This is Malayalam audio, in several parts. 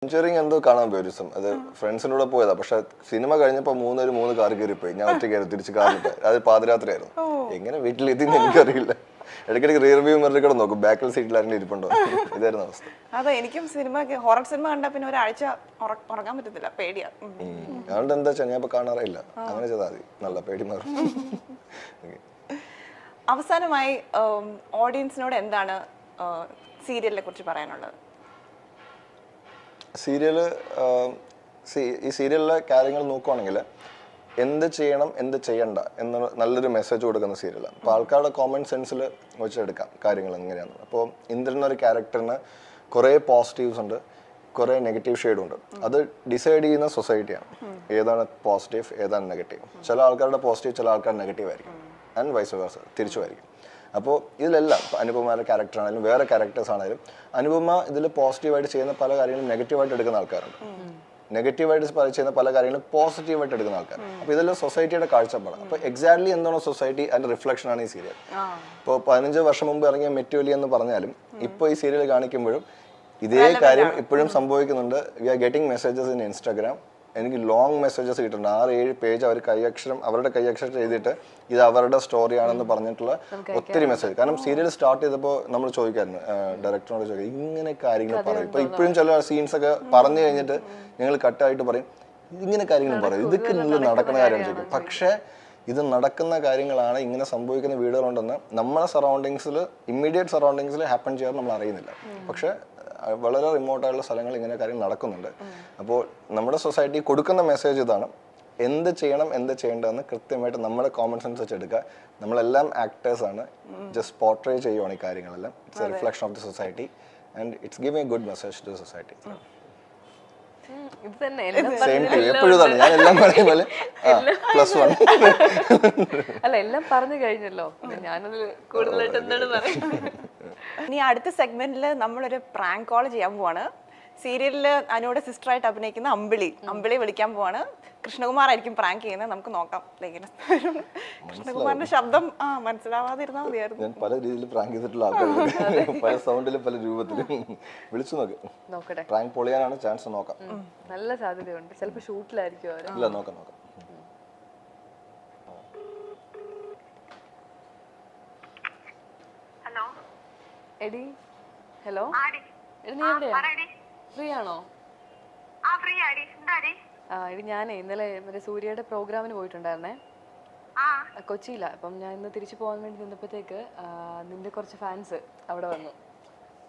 കോഞ്ചറിങ് എന്തോ കാണാൻ പോയി ഒരു ദിവസം. അത് ഫ്രണ്ട്സിനോട് പോയതാ. പക്ഷെ സിനിമ കഴിഞ്ഞപ്പോ മൂന്ന് കാർ കയറിപ്പോയി. ഞാൻ ഒറ്റയ്ക്കായിരുന്നു തിരിച്ച് കാറിൽ പോയി. അത് പാതിരാത്രിയായിരുന്നു. എങ്ങനെ വീട്ടിലെത്തിന്ന് എനിക്കറിയില്ല. ഇടയ്ക്കിടയ്ക്ക് റിയർ വ്യൂ മിററിൽ കൂടെ നോക്കും ബാക്കിൽ സീറ്റിൽ ആരെങ്കിലും ഇരിപ്പുണ്ടോ. ഇതായിരുന്നു അവസ്ഥ. അതെ, എനിക്കും ഹൊറർ സിനിമ കണ്ടാ പിന്നെ ഒരാഴ്ച ഉറങ്ങാൻ പറ്റത്തില്ല, പേടിയാ. അതുകൊണ്ട് എന്താ വെച്ചാൽ ഞാൻ ഇപ്പൊ കാണാറില്ല. അങ്ങനെ ചെയ്താൽ മതി, നല്ല പേടി മാറും. അവസാനമായി ഓഡിയൻസിനോട് എന്താണ് സീരിയലിനെ കുറിച്ച് പറയാനുള്ളത്? സീരിയല് ഈ സീരിയലിലെ കാര്യങ്ങൾ നോക്കുവാണെങ്കിൽ എന്ത് ചെയ്യണം എന്ത് ചെയ്യണ്ട എന്ന നല്ലൊരു മെസ്സേജ് കൊടുക്കുന്ന സീരിയലാണ്. അപ്പോൾ ആൾക്കാരുടെ കോമൺ സെൻസിൽ വെച്ചെടുക്കാം കാര്യങ്ങൾ എങ്ങനെയാണ്. അപ്പോൾ ഇന്ദ്രൻ എന്നൊരു ക്യാരക്ടറിന് കുറേ പോസിറ്റീവ്സ് ഉണ്ട്, കുറേ നെഗറ്റീവ് ഷെയ്ഡും ഉണ്ട്. അത് ഡിസൈഡ് ചെയ്യുന്ന സൊസൈറ്റിയാണ് ഏതാണ് പോസിറ്റീവ് ഏതാണ് നെഗറ്റീവ്. ചില ആൾക്കാരുടെ പോസിറ്റീവ് ചില ആൾക്കാരുടെ നെഗറ്റീവ് ആയിരിക്കും, ആൻഡ് വൈസ് വേഴ്സ തിരിച്ചുമായിരിക്കും. അപ്പോൾ ഇതിലെല്ലാം അനുപമയുടെ ക്യാരക്ടർ ആണെങ്കിലും വേറെ ക്യാരക്ടേഴ്സ് ആണെങ്കിലും അനുപമ ഇതിൽ പോസിറ്റീവായിട്ട് ചെയ്യുന്ന പല കാര്യങ്ങളും നെഗറ്റീവായിട്ട് എടുക്കുന്ന ആൾക്കാരുണ്ട്, നെഗറ്റീവായിട്ട് ചെയ്യുന്ന പല കാര്യങ്ങളും പോസിറ്റീവായിട്ട് എടുക്കുന്ന ആൾക്കാർ. അപ്പോൾ ഇതെല്ലാം സൊസൈറ്റിയുടെ കാഴ്ചപ്പാടാണ്. അപ്പോൾ എക്സാക്ട്ലി എന്താണോ സൊസൈറ്റി അതിൻ്റെ റിഫ്ലക്ഷനാണ് ഈ സീരിയൽ. ഇപ്പോൾ 15 വർഷം മുമ്പ് ഇറങ്ങിയ മെറ്റുവലി എന്ന് പറഞ്ഞാലും ഇപ്പോൾ ഈ സീരിയൽ കാണിക്കുമ്പോഴും ഇതേ കാര്യം ഇപ്പോഴും സംഭവിക്കുന്നുണ്ട്. We are getting messages in Instagram. എനിക്ക് ലോങ് മെസ്സേജസ് കിട്ടുന്നുണ്ട്. 6-7 പേജ് അവർ അവരുടെ കൈയക്ഷരം എഴുതിയിട്ട് ഇത് അവരുടെ സ്റ്റോറിയാണെന്ന് പറഞ്ഞിട്ടുള്ള ഒത്തിരി മെസ്സേജ്. കാരണം സീരിയൽ സ്റ്റാർട്ട് ചെയ്തപ്പോൾ നമ്മൾ ചോദിക്കായിരുന്നു, ഡയറക്ടറിനോട് ചോദിക്കും ഇങ്ങനെ കാര്യങ്ങൾ പറയും. ഇപ്പൊ ഇപ്പോഴും ചില സീൻസ് ഒക്കെ പറഞ്ഞു കഴിഞ്ഞിട്ട് ഞങ്ങൾ കട്ടായിട്ട് പറയും ഇങ്ങനെ കാര്യങ്ങളും പറയും, ഇതൊക്കെ നിങ്ങൾ നടക്കുന്ന കാര്യം ചോദിക്കും. പക്ഷേ ഇത് നടക്കുന്ന കാര്യങ്ങളാണ്, ഇങ്ങനെ സംഭവിക്കുന്ന വീടുകളുണ്ടെന്ന് നമ്മളെ സറൗണ്ടിങ്സിൽ ഇമ്മീഡിയറ്റ് സറൗണ്ടിങ്സിൽ ഹാപ്പൻ ചെയ്യാൻ നമ്മൾ അറിയുന്നില്ല. പക്ഷെ വളരെ റിമോട്ടായുള്ള സ്ഥലങ്ങൾ ഇങ്ങനെ കാര്യങ്ങൾ നടക്കുന്നുണ്ട്. അപ്പോൾ നമ്മുടെ സൊസൈറ്റി കൊടുക്കുന്ന മെസ്സേജ് ഇതാണ്, എന്ത് ചെയ്യണം എന്ത് ചെയ്യേണ്ടതെന്ന് കൃത്യമായിട്ട് നമ്മുടെ കോമൺ സെൻസ് വെച്ചെടുക്കുക. നമ്മളെല്ലാം ആക്ടേഴ്സാണ്, ജസ്റ്റ് പോർട്രേ ചെയ്യുവാണ് ഈ കാര്യങ്ങളെല്ലാം. It's a reflection of the society and it's giving a good message to society. അല്ല എല്ലാം പറഞ്ഞു കഴിഞ്ഞല്ലോ, ഞാനതിൽ കൂടുതലായിട്ട് എന്താണ് പറയുന്നത്. ഇനി അടുത്ത സെഗ്മെന്റിൽ നമ്മളൊരു പ്രാങ്ക് കോൾ ചെയ്യാൻ പോവാണ്. സീരിയലില് അനുവിടെ സിസ്റ്ററായിട്ട് അഭിനയിക്കുന്ന അമ്പിളി വിളിക്കാൻ പോവാണ്. കൃഷ്ണകുമാറായിരിക്കും പ്രാങ്ക് ചെയ്യുന്നത്. നമുക്ക് നോക്കാം. കൃഷ്ണകുമാറിന്റെ ശബ്ദം മനസ്സിലാവാതിരുന്നാ മതിയായിരുന്നു. ഞാൻ പല രീതിയിൽ പ്രാങ്ക് ചെയ്തിട്ടുള്ള ആൾക്കാർ, പല സൗണ്ടിലും പല രൂപത്തിലും. വിളിച്ചു നോക്കട്ടെ, പ്രാങ്ക് പൊളിയാനാണ് ചാൻസ്. നോക്കാം, നല്ല സാധ്യതയുണ്ട്. ചിലപ്പോൾ ഷൂട്ടിലായിരിക്കും. ഇല്ല, നോക്കാം. എടി ഹലോ, എടി നീ എവിടെയാ? ഫ്രീ ആണോ? എടി ഞാനേ ഇന്നലെ മറ്റേ സൂര്യയുടെ പ്രോഗ്രാമിന് പോയിട്ടുണ്ടായിരുന്നേ കൊച്ചിയില. അപ്പം ഞാൻ ഇന്ന് തിരിച്ചു പോകാൻ വേണ്ടി നിന്നപ്പോഴത്തേക്ക് നിന്റെ കുറച്ച് ഫാൻസ് അവിടെ വന്നു.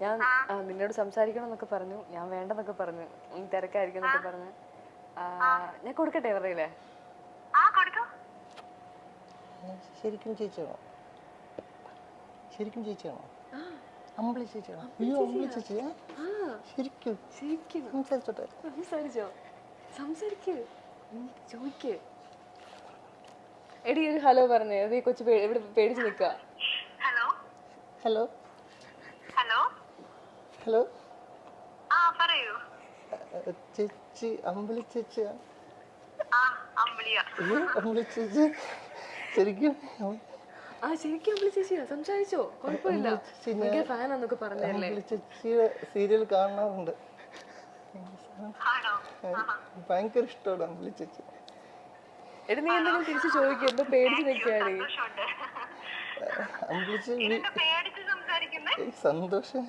ഞാൻ നിന്നോട് സംസാരിക്കണം എന്നൊക്കെ പറഞ്ഞു. ഞാൻ വേണ്ടെന്നൊക്കെ പറഞ്ഞു, തിരക്കായിരിക്കും എന്നൊക്കെ പറഞ്ഞു. ഞാൻ കൊടുക്കട്ടെ പറയില്ലേ? ശരിക്കും ചേച്ചിയാണോ? അമ്പിളി ചേച്ചിയാണോ? അയ്യോ, അമ്പിളി ചേച്ചിയാ? ശരിക്കും സംസാരിച്ചോട്ടെ? സംസാരിക്കൂ, ചോദിക്ക്. എടി ഒരു ഹലോ പറഞ്ഞേ. അത് ഈ കൊച്ചു ഇവിടെ പേടിച്ച് നിൽക്കുക. ഹലോ ചേച്ചി, അമ്പിളി ചേച്ചിയാ? അമ്പിളി ചേച്ചി ശരിക്കും? ശരിക്കും അമ്പിളി ചേച്ചിയാ? സംസാരിച്ചോ? കുഴപ്പമില്ല, ഫാൻ എന്നൊക്കെ പറഞ്ഞല്ലേ. ചേച്ചിയുടെ സീരിയൽ കാണാറുണ്ട്, ഭയങ്കര ഇഷ്ടമാണ് അമ്പിളി ചേച്ചി. എടി നീ എന്തെങ്കിലും തിരിച്ചു ചോദിക്കും, എന്തോ പേടിച്ച് നിൽക്കുകയാണ്. സന്തോഷം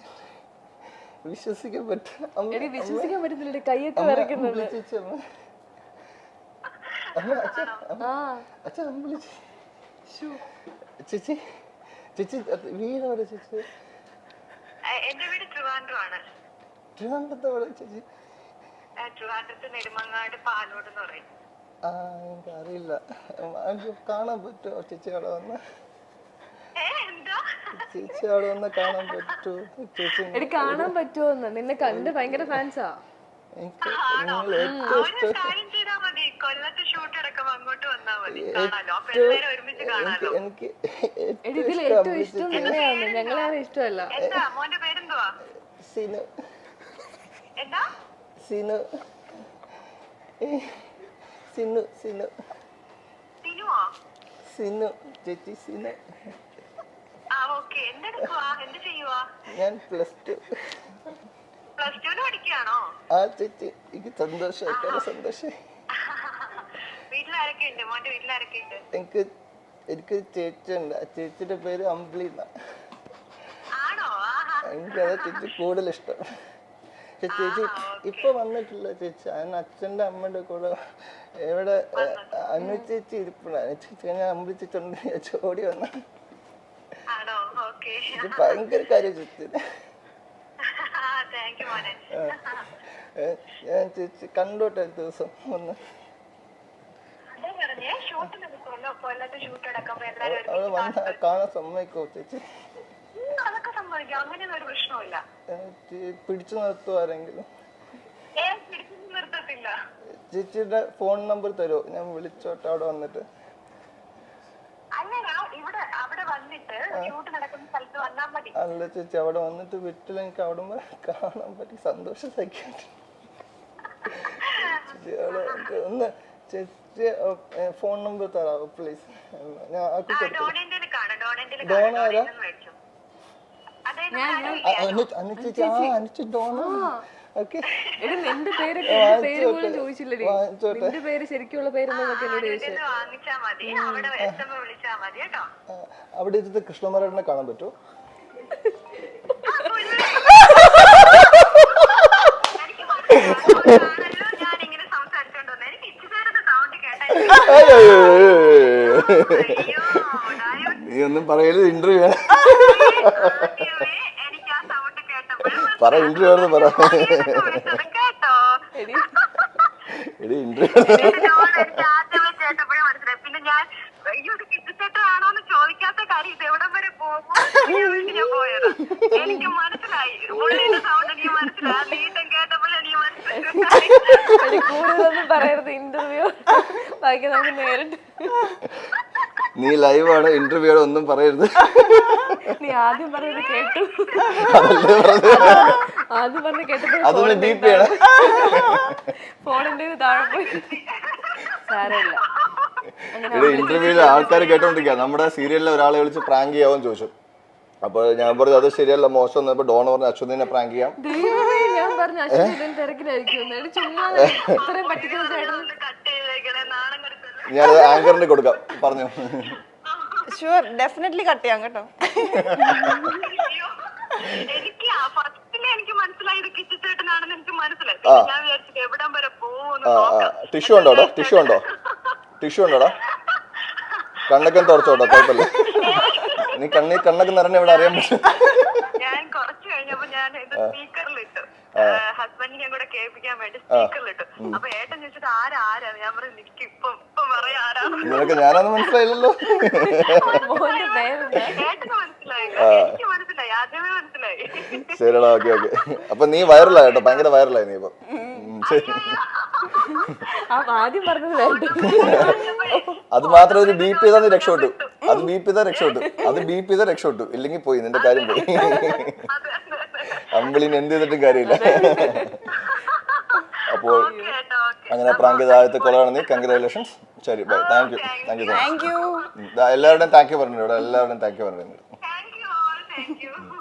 വിശ്വസിക്കാൻ പറ്റുന്നില്ല, കൈയൊക്കെ വരയ്ക്കുന്നത്. ചേച്ചി ചേച്ചി വീടാണ് ചേച്ചി? എന്റെ വീട് ട്രിവാൻഡ്രമാണ്. ട്രിവാൻഡ്രത്തോടെ ചേച്ചി? ട്രിവാൻഡ്രത്ത് നെടുമങ്ങാട് പാലോട് എന്ന് പറയും. എനിക്കറിയില്ല, കാണാൻ പറ്റുമോ ചേച്ചി അവിടെ വന്ന്? ചേച്ചി അവിടെ വന്ന് കാണാൻ പറ്റുമോ ചേച്ചി? എടി കാണാൻ പറ്റുമോന്ന്? നിന്നെ കണ്ട് ഭയങ്കര ഫാൻസാ. എനിക്ക് നിങ്ങൾ ഏറ്റവും ഇഷ്ടം. കൊല്ലത്ത് ഷൂട്ട് അടക്കം അങ്ങോട്ട് വന്നാൽ മതി, കാണാലോ. അപ്പൊ ഒരുമിച്ച് കാണാലോ. എനിക്ക് ഏറ്റവും ഇഷ്ടം നിന്നെയാണ്, ഞങ്ങളെയാണ് ഇഷ്ടമല്ല. എന്താ മോന്റെ പേരെന്തുവാ? സിനു. എന്താ? സിനു. സിനു സിനു സിനുവോ? സിനു ചേച്ചി, സിനു. ഓക്കേ. എന്തെടുക്കുവാ? എന്ത് ചെയ്യുവാ? ഞാൻ +2. പ്ലസ് ടുവിന് പഠിക്കുകയാണോ? ആ ചേച്ചി എനിക്ക് സന്തോഷമായി സന്തോഷമായി. വീട്ടിലാരൊക്കെ ഉണ്ട്? മോന്റെ വീട്ടിലാരൊക്കെ ഉണ്ട്? എനിക്ക് ചേച്ചി ഉണ്ട്. ആ ചേച്ചിയുടെ പേര് അമ്പിളി എന്നാ. ആണോ? എനിക്കതാ ചേച്ചി കൂടുതൽ ഇഷ്ടം. ചേച്ചി ഇപ്പൊ വന്നിട്ടില്ല ചേച്ചി. അതിന് അച്ഛൻ്റെ അമ്മയുടെ കൂടെ ഇവിടെ അനു ചേച്ചി ഇരിപ്പുണ്ട്. അനു ചേച്ചി ഞാൻ അമ്പിളി ചേച്ചി ഉണ്ട് ചോടി വന്ന ആണോ? ഓക്കെ. ഭയങ്കര കാര്യം ചേച്ചി. താങ്ക് യു മോനെ. ഞാൻ ചേച്ചി കണ്ടോട്ടെ ദിവസം ഒന്ന്. അവള് വന്ന കാണാൻ സമ്മതിക്കോ ചേച്ചി? അതൊക്കെ സമ്മതിക്കാം, അങ്ങനെയൊന്നും ഒരു പ്രശ്നമില്ല. പിടിച്ചു നിർത്തുവോ ആരെങ്കിലും? നിർത്തത്തില്ല. ചേച്ചിയുടെ ഫോൺ നമ്പർ തരുമോ? ഞാൻ വിളിച്ചോട്ടെ അവിടെ വന്നിട്ട്. അല്ല ചേച്ചി അവിടെ വന്നിട്ട് വിട്ടില്ല, എനിക്ക് അവിടെ കാണാൻ പറ്റി സന്തോഷം സഹിക്കാൻ. ചേച്ചി അവിടെ ഒന്ന് ചേച്ചി ഫോൺ നമ്പർ തരാമോ പ്ലീസ്? ഞാൻ ഡോണ ആരാ? അനുചേച്ചി അനുചേച്ചി ഡോണ. ഓക്കെ നിന്റെ പേര് പോലും ചോദിച്ചില്ലടി. നിന്റെ പേര് ശരിക്കുള്ള പേരെന്നൊക്കെ എന്നോട് ചോദിച്ചു. അവിടെ ഇരുന്ന് കൃഷ്ണമാരായണനെ കാണാൻ പറ്റുമോ? നീ ഒന്നും പറയരുത്, ഇന്റർവ്യൂ പറ, ഇന്റർവ്യൂ ആണെന്ന് പറ. എടി ഇന്റർവ്യൂ പിന്നെ ഞാൻ കിട്ടിച്ചേട്ടാണോന്ന് ചോദിക്കാത്ത കാര്യം ഇത് എവിടം വരെ പോകും ഞാൻ പോയത്. എനിക്ക് മനസ്സിലായി, ഉള്ളിന്റെ സൗണ്ട് എനിക്ക് മനസ്സിലായി, നീട്ടം കേട്ടപ്പോൾ എനിക്ക് മനസ്സിലായി. കൂടുതലൊന്നും പറയരുത്, ഇന്റർവ്യൂ ബാക്കി നമുക്ക് നേരിട്ട്. നീ ലൈവാണ്, ഇന്റർവ്യൂ ആണ്, ഒന്നും പറയരുത്. നീ ആദ്യം പറഞ്ഞത് കേട്ടു. ആദ്യം പറഞ്ഞ് കേട്ടപ്പോ ഫോണിന്റെ താഴെ പോയി. സാരമില്ല. ഇന്റർവ്യൂല് ആൾക്കാർ കേട്ടോണ്ടിരിക്കുക. നമ്മുടെ സീരിയലിലെ ഒരാളെ വിളിച്ച് പ്രാങ്ക് ചെയ്യാമെന്ന് ചോദിച്ചു. അപ്പൊ ഞാൻ പറഞ്ഞു അത് ശരിയല്ല, മോശം എന്നപ്പോ ഡോണ പറഞ്ഞു അശ്വതിനെ പ്രാങ്ക് ചെയ്യാം. ഞാൻ പറഞ്ഞു അശ്വതി തിരക്കിലായിരിക്കും. ഞാനത് ആങ്കറിന് കൊടുക്കാം പറഞ്ഞു. ഷുവർ, ഡെഫിനറ്റ്ലി കട്ട് ചെയ്യാം കേട്ടോ. എനിക്ക് മനസ്സിലായി ഇത് കിച്ചിച്ചേട്ടനാണെന്ന് എനിക്ക് മനസ്സിലായി. ഞാൻ വിചാരിച്ചത് എവിടം വരെ പോകുന്നു. ടിഷ്യൂ ഉണ്ടോടാ? ടിഷ്യൂ ഉണ്ടോ? ടിഷ്യൂ ഉണ്ടോടാ? കണ്ണൊക്കെ തുറച്ചോട്ടോ, കുഴപ്പമില്ല. നീ കണ്ണൊക്കെ നിറഞ്ഞ ഇവിടെ അറിയാൻ പറ്റും. ഞാൻ കുറച്ച് കഴിഞ്ഞപ്പോ ഞാൻ ഇത് സ്പീക്കറിലിട്ടു, ഹസ്ബൻഡിനെ കൂടെ കേൾപ്പിക്കാൻ വേണ്ടി സ്പീക്കറിലിട്ടു. അപ്പൊ ഏട്ടൻ ചോദിച്ചിട്ട് ആരാ ഞാൻ പറഞ്ഞു എനിക്ക് ഇപ്പൊ പറയാ ആരാ. നിനക്ക് ഞാനൊന്നും മനസ്സിലായില്ലല്ലോ. ഏട്ടന് മനസ്സിലായില്ല, എനിക്ക് മനസ്സിലായി, ആദ്യമേ മനസ്സിലായി. ശരിടാ, ഓക്കെ ഓക്കെ. അപ്പൊ നീ വൈറലായി കേട്ടോ, ഭയങ്കര വൈറലായി നീ ഇപ്പൊ. ആദ്യം പറഞ്ഞത് അത് മാത്രം ഒരു ബീപ്പ് ചെയ്താൽ നീ രക്ഷപ്പെട്ടു. അത് ബീപ്പ് ചെയ്താൽ രക്ഷപ്പെട്ടു. അത് ബീപ്പ് ചെയ്താൽ രക്ഷപ്പെട്ടു. ഇല്ലെങ്കിൽ പോയി, നിന്റെ കാര്യം പോയി. അമ്പിളിന് എന്ത് ചെയ്തിട്ടും കാര്യമില്ല. അപ്പോൾ അങ്ങനെ പ്രാങ്ക് ചെയ്ത ആദ്യത്തെ കൊളാണ് നീ. കൺഗ്രാജുലേഷൻസ്. ശരി, bye. Thank you. Thank you. എല്ലാവരുടെയും താങ്ക് യു പറഞ്ഞു. ഇവിടെ എല്ലാവരുടെയും താങ്ക് യു പറഞ്ഞു.